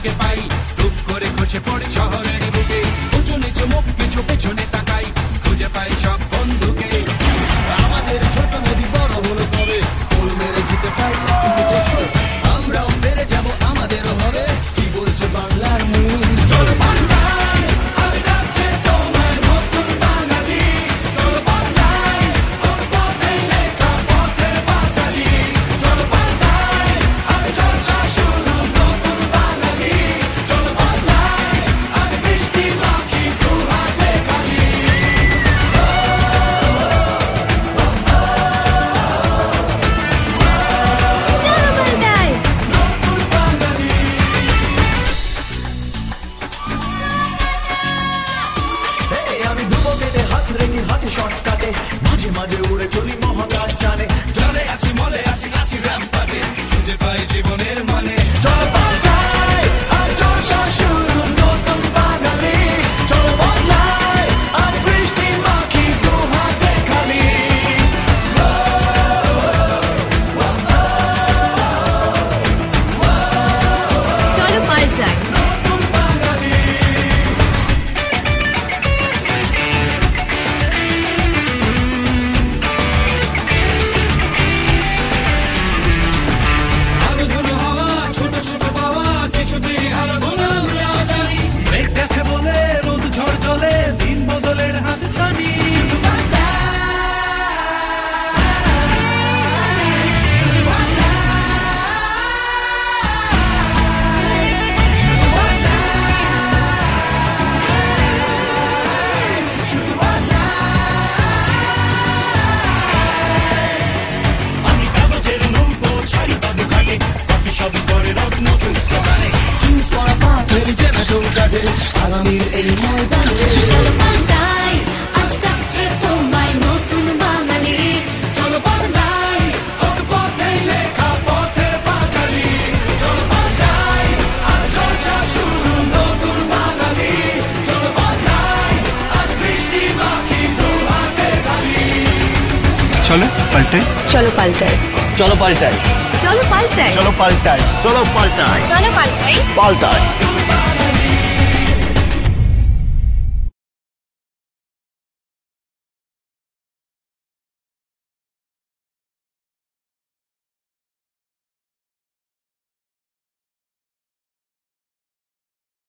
যাকে পাই টুক করে খসে পড়ে শহরের বুকে উঁচু নিচু মুখ কিছু পেছনে তাকাই খুঁজে পাই সব বন্ধুকে আমাদের ছোট নদী বড় হলো কবে গোল মেরে যেতে পাই আমরাও বেড়ে যাব আমাদেরও হবে কি বলছে বাংলার মুখ চলো বাংলায় আজ যাচ্ছে তোমার নতুন বাঙালি চলো বাংলায় ওর পথে লেখা পথের পাঁচালী চলো বাংলায় আজ জলসা শুরু নতুন বাঙালি চলো বাংলায় আজ বৃষ্টি মাখি দু হাতে খালি আমি দুবো কেটে হাত রেখে হাতে শর্টকাটে মাঝে মাঝে উড়ে চলি মহাকাশ জানে জলে আছি মলে আছি আছি র্যাম্পাতে খুঁজে পাই জীবনের মানে চলো পাল্টাই আর জলসা শুরু নতুন বাঙালি চলো বদলাই আর বৃষ্টি মাখি দু হাতে খালি চলো পাল্টাই নতুন বাঙালি আলো ধুলো হাওয়া ছোট ছোট পাওয়া কিছুতেই হারাবো না আমরা জানি মেঘ গেছে বলে রোদ ঝড় চলে দিন বদলের হাত ছানি আমি কাগজের নৌকো ছাড়ি বাবু ঘাটে কফি সব করে রব নতুন স্লোগানে জিন্স পরা পা ফেরি চেনা চৌকাঠে আগামীর এই ময়দানে চলো পাল্টাই আজ ডাকছে তোমায় নতুন বাঙালি চলো বাংলায় ওর পথে লেখা পথের পাঁচালী চলো বাংলায় আজ জলসা শুরু নতুন বাঙালি চলো বাংলায় আজ বৃষ্টি মাখি দু হাতে খালি চলো পাল্টাই চলো পাল্টাই চলো পাল্টাই চলো পাল্টাই চলো পাল্টাই চলো পাল্টাই চলো পাল্টাই পাল্টাই